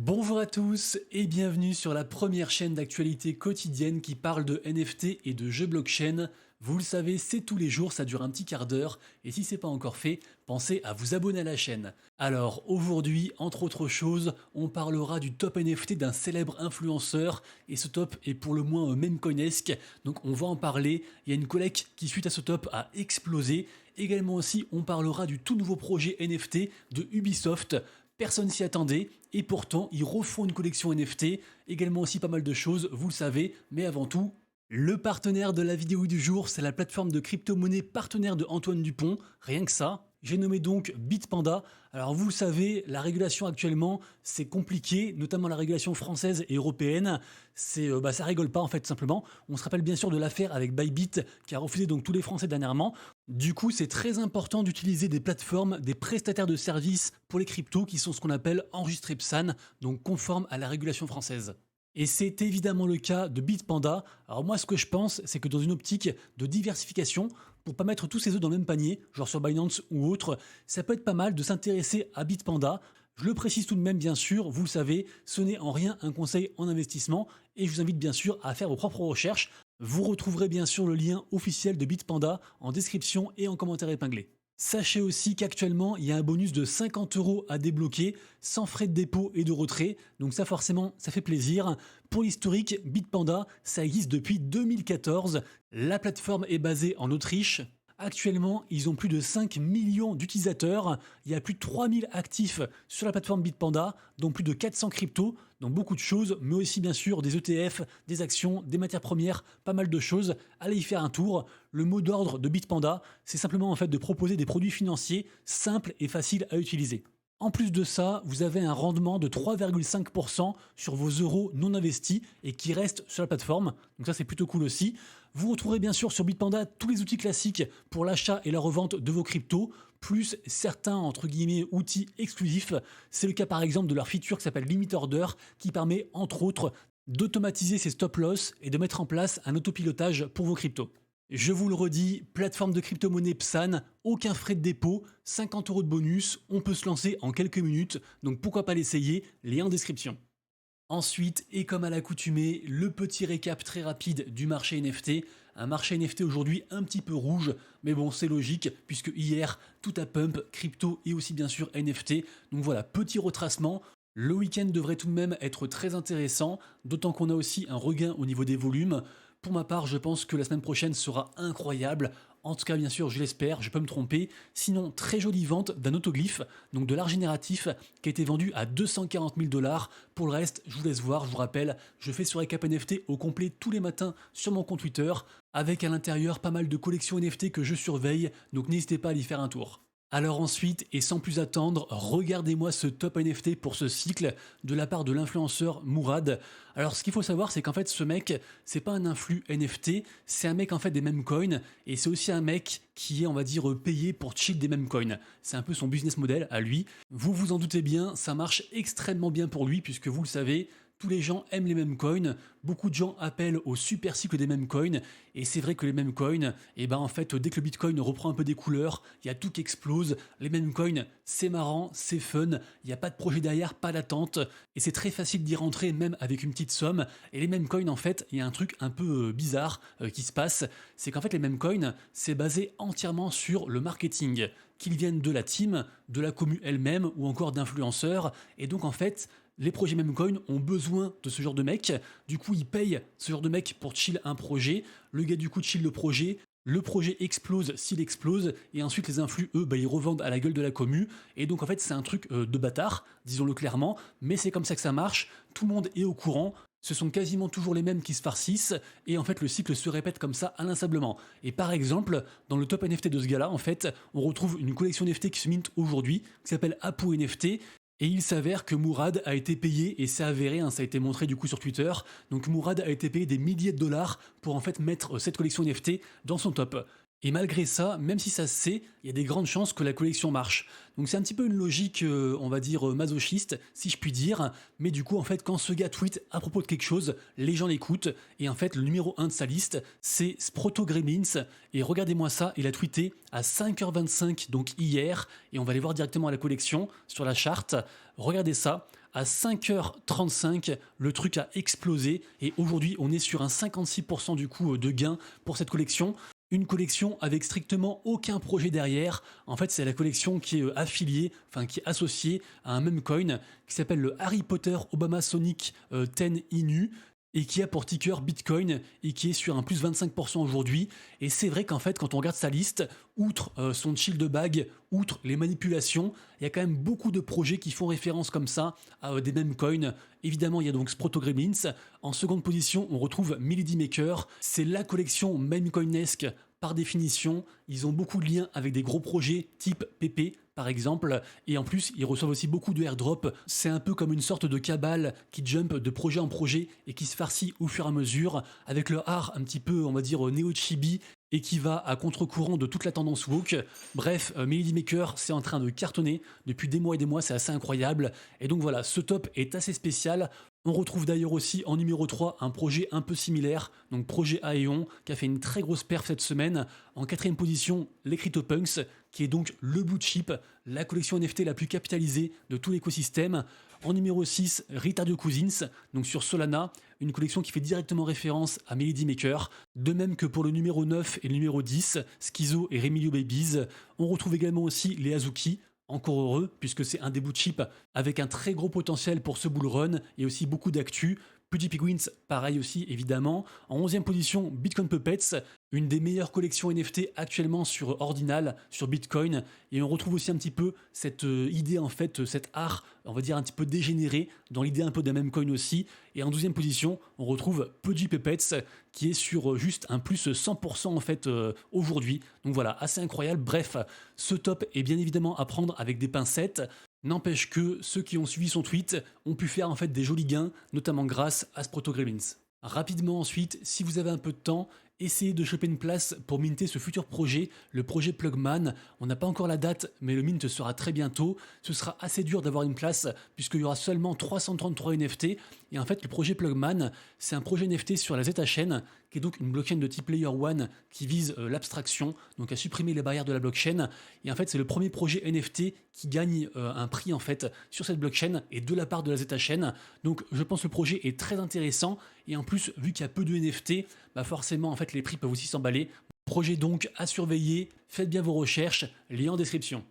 Bonjour à tous et bienvenue sur la première chaîne d'actualité quotidienne qui parle de NFT et de jeux blockchain. Vous le savez, c'est tous les jours, ça dure un petit quart d'heure et si c'est pas encore fait, pensez à vous abonner à la chaîne. Alors aujourd'hui, entre autres choses, on parlera du top NFT d'un célèbre influenceur et ce top est pour le moins memecoinesque, donc on va en parler. Il y a une collecte qui suite à ce top a explosé. Également aussi, on parlera du tout nouveau projet NFT de Ubisoft. Personne s'y attendait et pourtant ils refont une collection NFT, également aussi pas mal de choses, vous le savez, mais avant tout, le partenaire de la vidéo du jour, c'est la plateforme de crypto-monnaie partenaire de Antoine Dupont, rien que ça. J'ai nommé donc Bitpanda. Alors vous le savez, la régulation actuellement, c'est compliqué, notamment la régulation française et européenne. Ça rigole pas en fait, tout simplement. On se rappelle bien sûr de l'affaire avec Bybit qui a refusé donc tous les Français dernièrement. Du coup, c'est très important d'utiliser des plateformes, des prestataires de services pour les cryptos qui sont ce qu'on appelle enregistrés PSAN, donc conformes à la régulation française. Et c'est évidemment le cas de Bitpanda. Alors moi, ce que je pense, c'est que dans une optique de diversification, pour pas mettre tous ses œufs dans le même panier, genre sur Binance ou autre, ça peut être pas mal de s'intéresser à Bitpanda. Je le précise tout de même, bien sûr, vous le savez, ce n'est en rien un conseil en investissement et je vous invite bien sûr à faire vos propres recherches. Vous retrouverez bien sûr le lien officiel de Bitpanda en description et en commentaire épinglé. Sachez aussi qu'actuellement, il y a un bonus de 50 € à débloquer, sans frais de dépôt et de retrait. Donc ça forcément, ça fait plaisir. Pour l'historique, Bitpanda, ça existe depuis 2014. La plateforme est basée en Autriche. Actuellement, ils ont plus de 5 millions d'utilisateurs. Il y a plus de 3000 actifs sur la plateforme Bitpanda, dont plus de 400 cryptos, donc beaucoup de choses, mais aussi bien sûr des ETF, des actions, des matières premières, pas mal de choses. Allez y faire un tour. Le mot d'ordre de Bitpanda, c'est simplement en fait de proposer des produits financiers simples et faciles à utiliser. En plus de ça, vous avez un rendement de 3,5% sur vos euros non investis et qui restent sur la plateforme. Donc ça, c'est plutôt cool aussi. Vous retrouverez bien sûr sur Bitpanda tous les outils classiques pour l'achat et la revente de vos cryptos, plus certains entre guillemets outils exclusifs. C'est le cas par exemple de leur feature qui s'appelle Limit Order qui permet entre autres d'automatiser ces stop loss et de mettre en place un autopilotage pour vos cryptos. Je vous le redis, plateforme de crypto-monnaie PSAN, aucun frais de dépôt, 50 € de bonus, on peut se lancer en quelques minutes, donc pourquoi pas l'essayer, lien en description. Ensuite, et comme à l'accoutumée, le petit récap très rapide du marché NFT. Un marché NFT aujourd'hui un petit peu rouge, mais bon, c'est logique, puisque hier, tout a pump, crypto et aussi bien sûr NFT. Donc voilà, petit retracement. Le week-end devrait tout de même être très intéressant, d'autant qu'on a aussi un regain au niveau des volumes. Pour ma part, je pense que la semaine prochaine sera incroyable. En tout cas, bien sûr, je l'espère, je peux me tromper. Sinon, très jolie vente d'un autoglyphe, donc de l'art génératif, qui a été vendu à 240 000 $. Pour le reste, je vous laisse voir, je vous rappelle, je fais sur Recap NFT au complet tous les matins sur mon compte Twitter, avec à l'intérieur pas mal de collections NFT que je surveille, donc n'hésitez pas à y faire un tour. Alors ensuite, et sans plus attendre, regardez-moi ce top NFT pour ce cycle de la part de l'influenceur Mourad. Alors ce qu'il faut savoir, c'est qu'en fait ce mec, c'est pas un influx NFT, c'est un mec en fait des mêmes coins et c'est aussi un mec qui est on va dire payé pour chill des mêmes coins. C'est un peu son business model à lui. Vous vous en doutez bien, ça marche extrêmement bien pour lui puisque vous le savez, tous les gens aiment les mêmes coins, beaucoup de gens appellent au super cycle des mêmes coins, et c'est vrai que les mêmes coins, et ben en fait, dès que le Bitcoin reprend un peu des couleurs, il y a tout qui explose, les mêmes coins, c'est marrant, c'est fun, il n'y a pas de projet derrière, pas d'attente, et c'est très facile d'y rentrer même avec une petite somme, et les mêmes coins en fait, il y a un truc un peu bizarre qui se passe, c'est qu'en fait les mêmes coins, c'est basé entièrement sur le marketing, qu'ils viennent de la team, de la commu elle-même, ou encore d'influenceurs, et donc en fait, les projets Memecoin ont besoin de ce genre de mec. Du coup, ils payent ce genre de mec pour chill un projet. Le gars, du coup, chill le projet explose s'il explose. Et ensuite, les influx, eux, ils revendent à la gueule de la commu. Et donc, en fait, c'est un truc de bâtard, disons-le clairement. Mais c'est comme ça que ça marche. Tout le monde est au courant. Ce sont quasiment toujours les mêmes qui se farcissent, et en fait le cycle se répète comme ça inlassablement. Et par exemple, dans le top NFT de ce gars-là, en fait, on retrouve une collection NFT qui se mint aujourd'hui, qui s'appelle Apu NFT, et il s'avère que Mourad a été payé, et c'est avéré, hein, ça a été montré du coup sur Twitter, donc Mourad a été payé des milliers de dollars pour en fait mettre cette collection NFT dans son top. Et malgré ça, même si ça se sait, il y a des grandes chances que la collection marche. Donc c'est un petit peu une logique, on va dire, masochiste, si je puis dire. Mais du coup, en fait, quand ce gars tweet à propos de quelque chose, les gens l'écoutent. Et en fait, le numéro 1 de sa liste, c'est Sproto Gremlins. Et regardez-moi ça, il a tweeté à 5h25, donc hier. Et on va aller voir directement à la collection, sur la charte. Regardez ça. à 5h35, le truc a explosé et aujourd'hui on est sur un 56% du coup de gain pour cette collection. Une collection avec strictement aucun projet derrière. En fait, c'est la collection qui est affiliée, enfin qui est associée à un même coin qui s'appelle le Harry Potter Obama Sonic 10 Inu et qui a pour ticker Bitcoin et qui est sur un plus 25% aujourd'hui. Et c'est vrai qu'en fait, quand on regarde sa liste, outre son shield bag, outre les manipulations, il y a quand même beaucoup de projets qui font référence comme ça à des mêmes coins. Évidemment, il y a donc Sproto Gremlins. En seconde position, on retrouve Milady Maker. C'est la collection memecoinesque par définition. Ils ont beaucoup de liens avec des gros projets type PP par exemple, et en plus ils reçoivent aussi beaucoup de airdrop. C'est un peu comme une sorte de cabale qui jump de projet en projet et qui se farcit au fur et à mesure avec leur art un petit peu, on va dire, néo-chibi et qui va à contre-courant de toute la tendance woke. Bref, Melody Maker, c'est en train de cartonner depuis des mois et des mois, c'est assez incroyable. Et donc voilà, ce top est assez spécial. On retrouve d'ailleurs aussi en numéro 3 un projet un peu similaire, donc projet Aeon, qui a fait une très grosse perf cette semaine. En quatrième position, les CryptoPunks, qui est donc le blue chip, la collection NFT la plus capitalisée de tout l'écosystème. En numéro 6, Retardio Cousins, donc sur Solana, une collection qui fait directement référence à Melody Maker. De même que pour le numéro 9 et le numéro 10, Schizo et Remilio Babies. On retrouve également aussi les Azuki. Encore heureux, puisque c'est un des blue chips avec un très gros potentiel pour ce bull run et aussi beaucoup d'actu. Pudgy Penguins, pareil aussi évidemment. En 11e position, Bitcoin Puppets, une des meilleures collections NFT actuellement sur Ordinal, sur Bitcoin. Et on retrouve aussi un petit peu cette idée, en fait, cet art, on va dire un petit peu dégénéré, dans l'idée un peu d'un même coin aussi. Et en 12e position, on retrouve Pudgy Puppets, qui est sur juste un plus 100% en fait aujourd'hui. Donc voilà, assez incroyable. Bref, ce top est bien évidemment à prendre avec des pincettes. N'empêche que ceux qui ont suivi son tweet ont pu faire en fait des jolis gains, notamment grâce à Sproto Gremlins. Rapidement ensuite, si vous avez un peu de temps, essayez de choper une place pour minter ce futur projet, le projet Plugman. On n'a pas encore la date, mais le mint sera très bientôt. Ce sera assez dur d'avoir une place puisqu'il y aura seulement 333 NFT. Et en fait, le projet Plugman, c'est un projet NFT sur la Zeta Chain, qui est donc une blockchain de type Layer 1 qui vise l'abstraction, donc à supprimer les barrières de la blockchain. Et en fait, c'est le premier projet NFT qui gagne un prix en fait sur cette blockchain et de la part de la Zeta Chain. Donc, je pense que le projet est très intéressant. Et en plus, vu qu'il y a peu de NFT, bah forcément, en fait, les prix peuvent aussi s'emballer. Projet donc à surveiller. Faites bien vos recherches. Lien en description.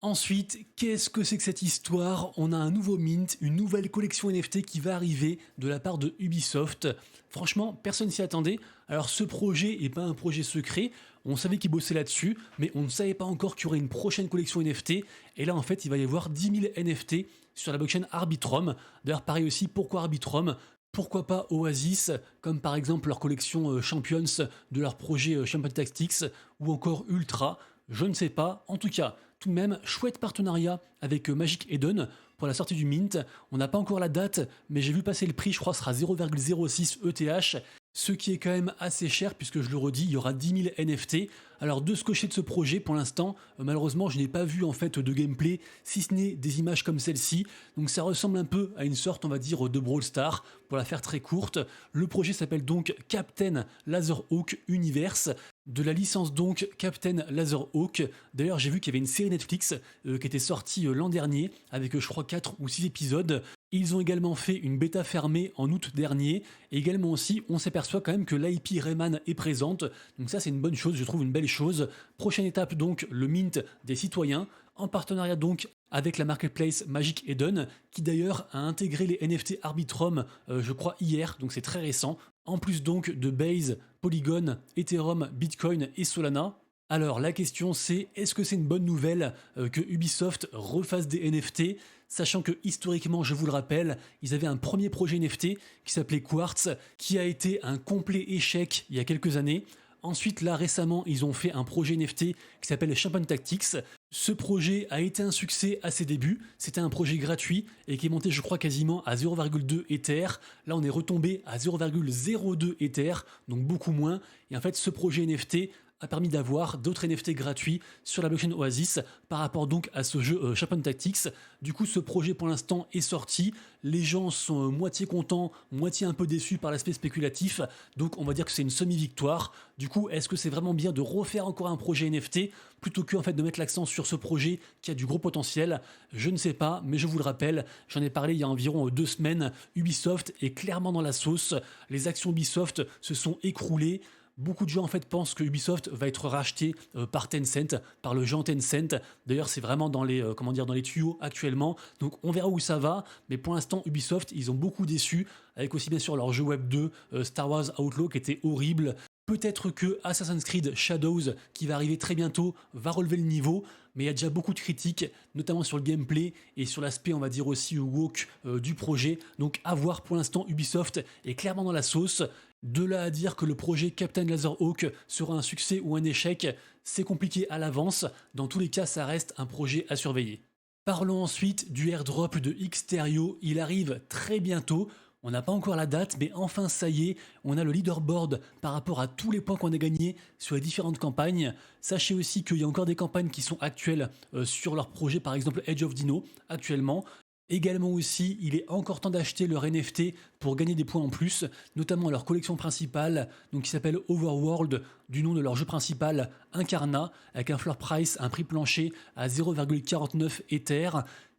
Ensuite, qu'est-ce que c'est que cette histoire? On a un nouveau mint, une nouvelle collection NFT qui va arriver de la part de Ubisoft. Franchement, personne s'y attendait. Alors ce projet n'est pas un projet secret, on savait qu'ils bossaient là-dessus, mais on ne savait pas encore qu'il y aurait une prochaine collection NFT. Et là, en fait, il va y avoir 10 000 NFT sur la blockchain Arbitrum. D'ailleurs, pareil aussi, pourquoi Arbitrum? Pourquoi pas Oasis, comme par exemple leur collection Champions de leur projet Champion Tactics, ou encore Ultra, je ne sais pas. En tout cas, tout de même, chouette partenariat avec Magic Eden pour la sortie du mint. On n'a pas encore la date, mais j'ai vu passer le prix, je crois que ce sera 0,06 ETH, ce qui est quand même assez cher puisque je le redis, il y aura 10 000 NFT. Alors de ce cocher de ce projet, pour l'instant, malheureusement, je n'ai pas vu en fait de gameplay, si ce n'est des images comme celle-ci. Donc ça ressemble un peu à une sorte, on va dire, de Brawl Stars, pour la faire très courte. Le projet s'appelle donc Captain Laserhawk Universe, de la licence donc Captain Laserhawk. D'ailleurs, j'ai vu qu'il y avait une série Netflix qui était sortie l'an dernier, avec je crois 4 ou 6 épisodes. Ils ont également fait une bêta fermée en août dernier. Et également aussi, on s'aperçoit quand même que l'IP Rayman est présente. Donc ça, c'est une bonne chose, je trouve une belle chose. Prochaine étape donc, le mint des citoyens, en partenariat donc avec la marketplace Magic Eden, qui d'ailleurs a intégré les NFT Arbitrum, je crois hier, donc c'est très récent. En plus donc de Base, Polygon, Ethereum, Bitcoin et Solana. Alors la question c'est, est-ce que c'est une bonne nouvelle que Ubisoft refasse des NFT, sachant que historiquement, je vous le rappelle, ils avaient un premier projet NFT qui s'appelait Quartz, qui a été un complet échec il y a quelques années. Ensuite, là, récemment, ils ont fait un projet NFT qui s'appelle Champion Tactics. Ce projet a été un succès à ses débuts. C'était un projet gratuit et qui est monté, je crois, quasiment à 0,2 Ether. Là, on est retombé à 0,02 Ether, donc beaucoup moins. Et en fait, ce projet NFT a permis d'avoir d'autres NFT gratuits sur la blockchain Oasis par rapport donc à ce jeu Champion Tactics. Du coup, ce projet pour l'instant est sorti. Les gens sont moitié contents, moitié un peu déçus par l'aspect spéculatif. Donc on va dire que c'est une semi-victoire. Du coup, est-ce que c'est vraiment bien de refaire encore un projet NFT plutôt que en fait de mettre l'accent sur ce projet qui a du gros potentiel? Je ne sais pas, mais je vous le rappelle, j'en ai parlé il y a environ 2 semaines. Ubisoft est clairement dans la sauce. Les actions Ubisoft se sont écroulées. Beaucoup de gens en fait pensent que Ubisoft va être racheté par Tencent, par le géant Tencent. D'ailleurs, c'est vraiment dans les dans les tuyaux actuellement. Donc on verra où ça va, mais pour l'instant Ubisoft, ils ont beaucoup déçu avec aussi bien sûr leur jeu Web 2 Star Wars Outlaw qui était horrible. Peut-être que Assassin's Creed Shadows, qui va arriver très bientôt, va relever le niveau, mais il y a déjà beaucoup de critiques, notamment sur le gameplay et sur l'aspect, on va dire aussi woke du projet. Donc à voir, pour l'instant, Ubisoft est clairement dans la sauce. De là à dire que le projet Captain Laserhawk sera un succès ou un échec, c'est compliqué à l'avance. Dans tous les cas, ça reste un projet à surveiller. Parlons ensuite du airdrop de Xterio. Il arrive très bientôt. On n'a pas encore la date, mais enfin ça y est, on a le leaderboard par rapport à tous les points qu'on a gagnés sur les différentes campagnes. Sachez aussi qu'il y a encore des campagnes qui sont actuelles sur leur projet, par exemple Age of Dino, actuellement. Également aussi, il est encore temps d'acheter leur NFT pour gagner des points en plus, notamment leur collection principale, donc qui s'appelle Overworld, du nom de leur jeu principal Incarna, avec un floor price, un prix plancher à 0,49 Ether,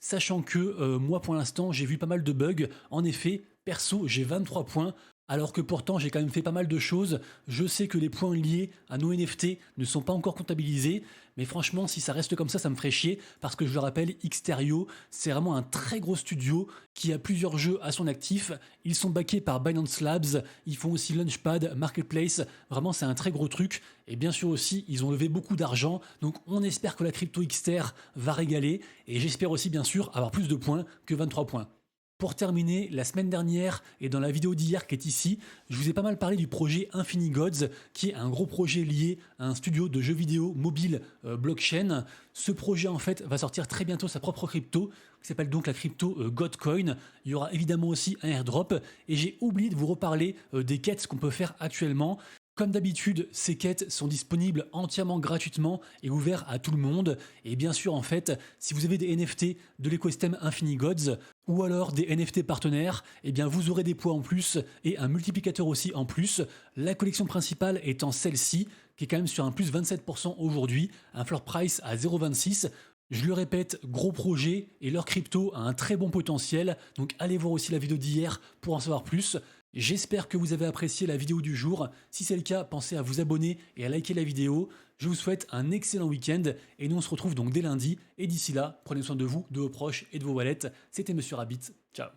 sachant que moi pour l'instant j'ai vu pas mal de bugs. En effet, perso j'ai 23 points, alors que pourtant j'ai quand même fait pas mal de choses. Je sais que les points liés à nos NFT ne sont pas encore comptabilisés, mais franchement si ça reste comme ça me ferait chier, parce que je le rappelle, Xterio, c'est vraiment un très gros studio qui a plusieurs jeux à son actif. Ils sont backés par Binance Labs, ils font aussi Launchpad, Marketplace, vraiment c'est un très gros truc, et bien sûr aussi ils ont levé beaucoup d'argent, donc on espère que la crypto Xter va régaler, et j'espère aussi bien sûr avoir plus de points que 23 points. Pour terminer, la semaine dernière et dans la vidéo d'hier qui est ici, je vous ai pas mal parlé du projet Infini Gods, qui est un gros projet lié à un studio de jeux vidéo mobile blockchain. Ce projet en fait va sortir très bientôt sa propre crypto, qui s'appelle donc la crypto Godcoin. Il y aura évidemment aussi un airdrop, et j'ai oublié de vous reparler des quêtes qu'on peut faire actuellement. Comme d'habitude, ces quêtes sont disponibles entièrement gratuitement et ouvertes à tout le monde. Et bien sûr, en fait, si vous avez des NFT de l'écosystème Infini Gods ou alors des NFT partenaires, eh bien vous aurez des points en plus et un multiplicateur aussi en plus. La collection principale étant celle-ci, qui est quand même sur un plus 27% aujourd'hui, un floor price à 0,26. Je le répète, gros projet et leur crypto a un très bon potentiel. Donc allez voir aussi la vidéo d'hier pour en savoir plus. J'espère que vous avez apprécié la vidéo du jour. Si c'est le cas, pensez à vous abonner et à liker la vidéo. Je vous souhaite un excellent week-end et nous on se retrouve donc dès lundi. Et d'ici là, prenez soin de vous, de vos proches et de vos wallets. C'était Monsieur Rabbit. Ciao.